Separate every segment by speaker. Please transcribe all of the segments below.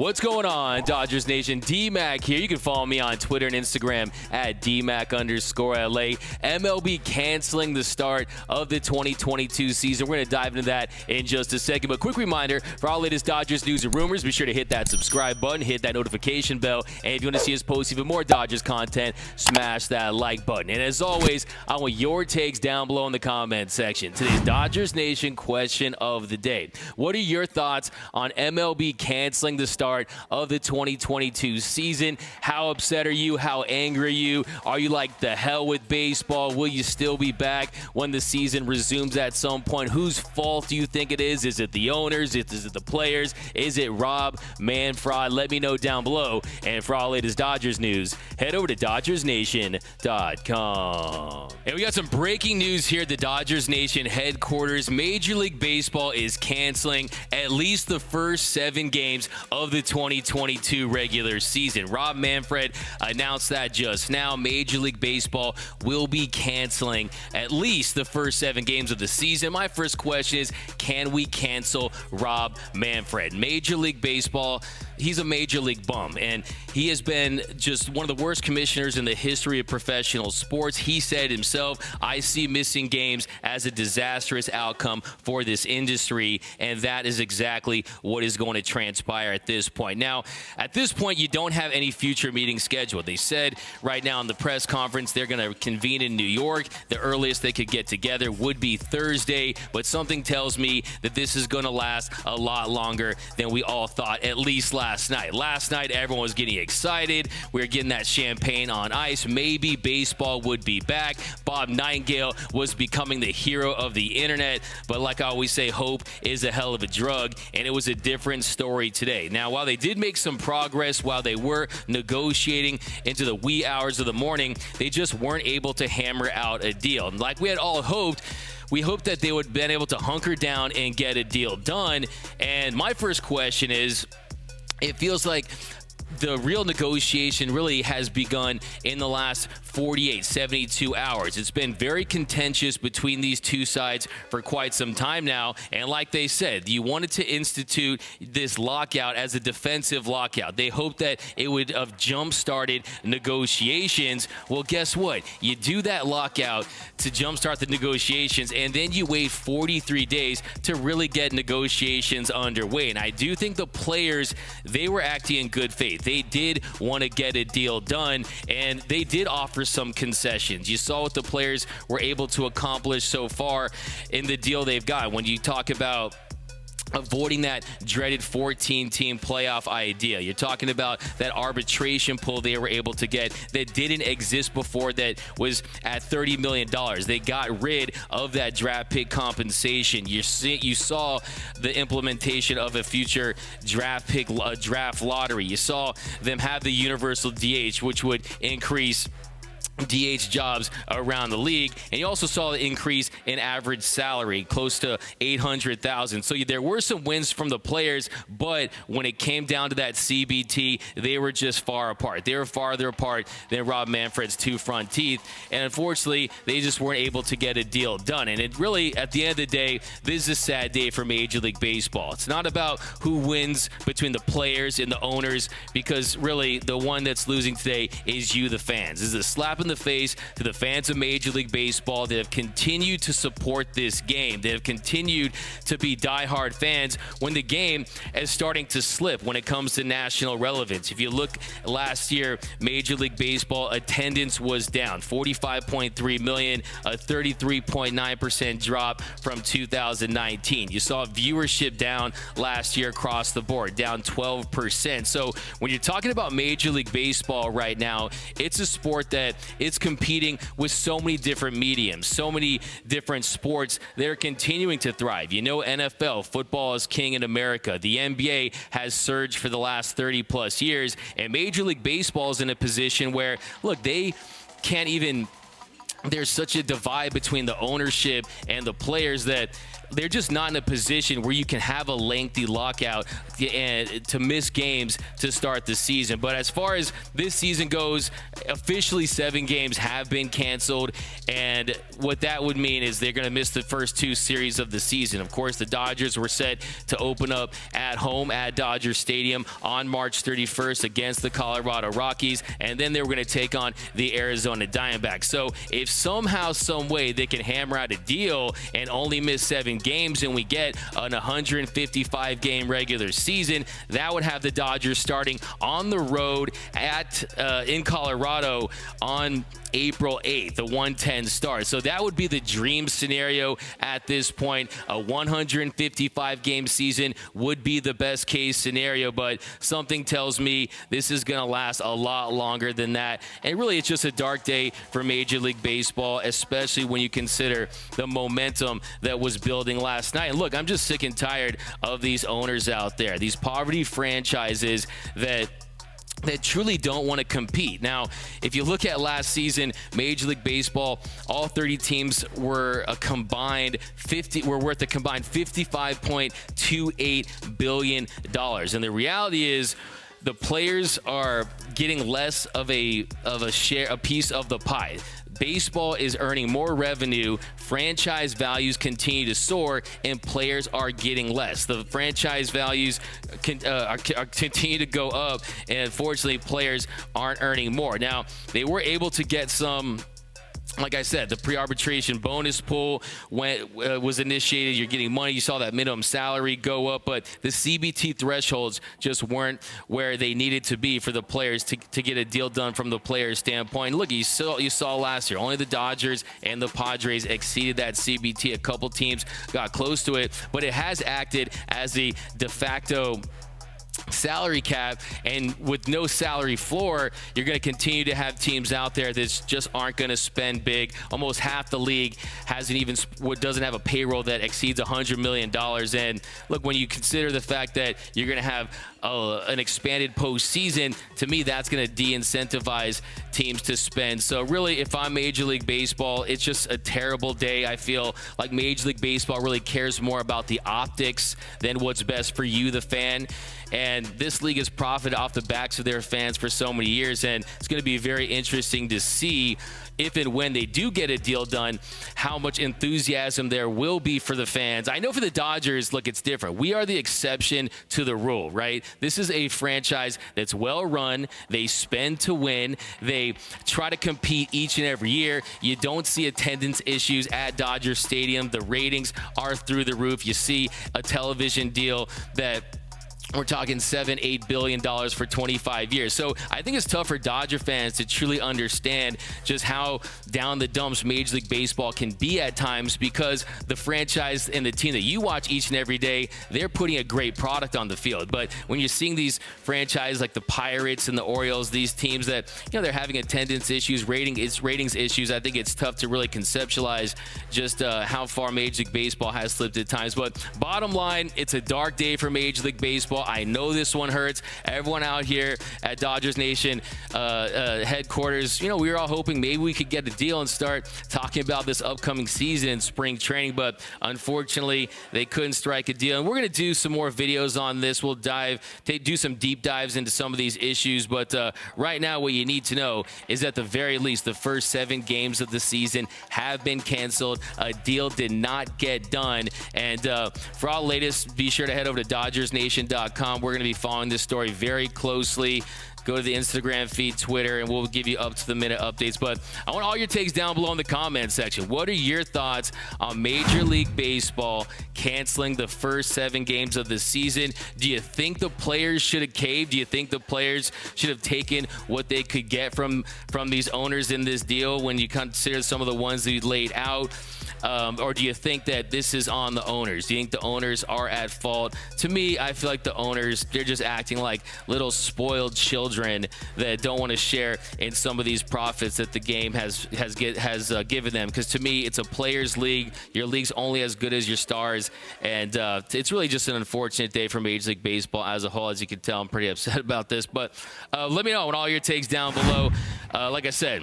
Speaker 1: What's going on, Dodgers Nation? D-Mac here. You can follow me on Twitter and Instagram at DMac_LA. MLB canceling the start of the 2022 season. We're going to dive into that in just a second. But quick reminder, for all latest Dodgers news and rumors, be sure to hit that subscribe button, hit that notification bell. And if you want to see us post even more Dodgers content, smash that like button. And as always, I want your takes down below in the comment section. Today's Dodgers Nation question of the day. What are your thoughts on MLB canceling the start of the 2022 season? How upset are you? How angry are you? Are you like, the hell with baseball? Will you still be back when the season resumes at some point? Whose fault do you think it is? Is it the owners? Is it the players? Is it Rob Manfred? Let me know down below. And for all latest Dodgers news, head over to DodgersNation.com. And we got some breaking news here at the Dodgers Nation headquarters. Major League Baseball is canceling at least the first 7 games of the 2022 regular season. Rob Manfred announced that just now. Major League Baseball will be canceling at least the first 7 games of the season. My first question is, can we cancel Rob Manfred? Major League Baseball, he's a major league bum, and he has been just one of the worst commissioners in the history of professional sports. He said himself, I see missing games as a disastrous outcome for this industry, and that is exactly what is going to transpire at this point. Now, at this point, you don't have any future meetings scheduled. They said right now in the press conference they're going to convene in New York. The earliest they could get together would be Thursday, but something tells me that this is going to last a lot longer than we all thought, at least last night. Last night, everyone was getting excited. We were getting that champagne on ice. Maybe baseball would be back. Bob Nightingale was becoming the hero of the internet, but like I always say, hope is a hell of a drug, and it was a different story today. Now, while they did make some progress, while they were negotiating into the wee hours of the morning, they just weren't able to hammer out a deal. And like we had all hoped, we hoped that they would have been able to hunker down and get a deal done. And my first question is, it feels like the real negotiation really has begun in the last 48, 72 hours. It's been very contentious between these two sides for quite some time now. And like they said, you wanted to institute this lockout as a defensive lockout. They hoped that it would have jump-started negotiations. Well, guess what? You do that lockout to jump-start the negotiations, and then you wait 43 days to really get negotiations underway. And I do think the players, they were acting in good faith. They did want to get a deal done, and they did offer some concessions. You saw what the players were able to accomplish so far in the deal they've got. When you talk about avoiding that dreaded 14-team playoff idea, you're talking about that arbitration pool they were able to get that didn't exist before, that was at $30 million. They got rid of that draft pick compensation. You saw the implementation of a future draft pick draft lottery. You saw them have the universal DH, which would increase DH jobs around the league, and you also saw the increase in average salary, close to $800,000. So there were some wins from the players, but when it came down to that CBT, they were just far apart. They were farther apart than Rob Manfred's 2 front teeth, and unfortunately, they just weren't able to get a deal done. And it really, at the end of the day, this is a sad day for Major League Baseball. It's not about who wins between the players and the owners, because really, the one that's losing today is you, the fans. This is a slap in the face to the fans of Major League Baseball that have continued to support this game. They have continued to be diehard fans when the game is starting to slip when it comes to national relevance. If you look last year, Major League Baseball attendance was down 45.3 million, a 33.9% drop from 2019. You saw viewership down last year across the board, down 12%. So when you're talking about Major League Baseball right now, it's a sport that it's competing with so many different mediums, so many different sports. They're continuing to thrive. You know, NFL, football is king in America. The NBA has surged for the last 30 plus years, and Major League Baseball is in a position where, look, they can't even there's such a divide between the ownership and the players that they're just not in a position where you can have a lengthy lockout and to miss games to start the season. But as far as this season goes, officially 7 games have been canceled, and what that would mean is they're going to miss the first 2 series of the season. Of course, the Dodgers were set to open up at home at Dodger Stadium on March 31st against the Colorado Rockies, and then they were going to take on the Arizona Diamondbacks. So if somehow, some way they can hammer out a deal and only miss 7 games and we get an 155 game regular season, that would have the Dodgers starting on the road at in Colorado on April 8th, the 110 start. So that would be the dream scenario at this point. A 155 game season would be the best case scenario, but something tells me this is going to last a lot longer than that. And really, it's just a dark day for Major League Baseball, especially when you consider the momentum that was building last night. And look, I'm just sick and tired of these owners out there, these poverty franchises that truly don't want to compete. Now, if you look at last season, Major League Baseball, all 30 teams were worth a combined $55.28 billion. And the reality is, the players are getting less of a piece of the pie. Baseball is earning more revenue, franchise values continue to soar, and players are getting less. The franchise values continue to go up, and unfortunately, players aren't earning more. Now, they were able to get some. Like I said, the pre-arbitration bonus pool was initiated. You're getting money. You saw that minimum salary go up, but the CBT thresholds just weren't where they needed to be for the players to get a deal done from the players' standpoint. Look, you saw last year, only the Dodgers and the Padres exceeded that CBT. A couple teams got close to it, but it has acted as the de facto salary cap, and with no salary floor, you're going to continue to have teams out there that just aren't going to spend big. Almost half the league doesn't have a payroll that exceeds $100 million. And look, when you consider the fact that you're going to have an expanded postseason, to me, that's going to de-incentivize teams to spend. So really, if I'm Major League Baseball, it's just a terrible day. I feel like Major League Baseball really cares more about the optics than what's best for you, the fan. And this league has profited off the backs of their fans for so many years, and it's going to be very interesting to see if and when they do get a deal done, how much enthusiasm there will be for the fans. I know for the Dodgers, look, it's different. We are the exception to the rule, right? This is a franchise that's well run. They spend to win. They try to compete each and every year. You don't see attendance issues at Dodger Stadium. The ratings are through the roof. You see a television deal that we're talking $7-8 billion for 25 years. So I think it's tough for Dodger fans to truly understand just how down the dumps Major League Baseball can be at times, because the franchise and the team that you watch each and every day, they're putting a great product on the field. But when you're seeing these franchises like the Pirates and the Orioles, these teams that, they're having attendance issues, ratings issues, I think it's tough to really conceptualize just how far Major League Baseball has slipped at times. But bottom line, it's a dark day for Major League Baseball. I know this one hurts. Everyone out here at Dodgers Nation headquarters, we were all hoping maybe we could get a deal and start talking about this upcoming season in spring training, but unfortunately, they couldn't strike a deal. And we're going to do some more videos on this. We'll do some deep dives into some of these issues, but right now, what you need to know is at the very least, the first 7 games of the season have been canceled. A deal did not get done. And for all the latest, be sure to head over to DodgersNation.com. We're going to be following this story very closely. Go to the Instagram feed, Twitter, and we'll give you up-to-the-minute updates. But I want all your takes down below in the comment section. What are your thoughts on Major League Baseball canceling the first 7 games of the season? Do you think the players should have caved? Do you think the players should have taken what they could get from these owners in this deal when you consider some of the ones that you laid out? Or do you think that this is on the owners? Do you think the owners are at fault? To me, I feel like the owners, they're just acting like little spoiled children that don't want to share in some of these profits that the game has given them. Because to me, it's a players' league. Your league's only as good as your stars. And it's really just an unfortunate day for Major League Baseball as a whole. As you can tell, I'm pretty upset about this. But let me know on all your takes down below. Like I said,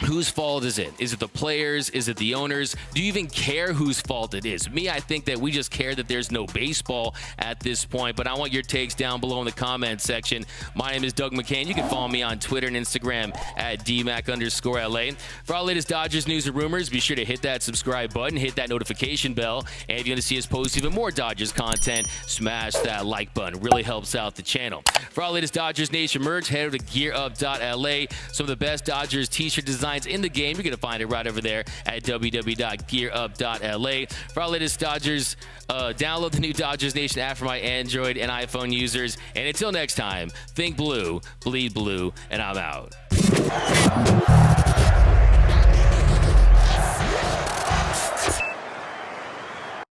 Speaker 1: Whose fault is it? Is it the players? Is it the owners? Do you even care whose fault it is? Me, I think that we just care that there's no baseball at this point, but I want your takes down below in the comment section. My name is Doug McCann. You can follow me on Twitter and Instagram at DMac_LA. For all the latest Dodgers news and rumors, be sure to hit that subscribe button, hit that notification bell, and if you want to see us post even more Dodgers content, smash that like button. It really helps out the channel. For all the latest Dodgers Nation merch, head over to GearUp.LA. Some of the best Dodgers t-shirt designs in the game. You're going to find it right over there at www.gearup.la. For our latest Dodgers, download the new Dodgers Nation app for my Android and iPhone users. And until next time, think blue, bleed blue, and I'm out.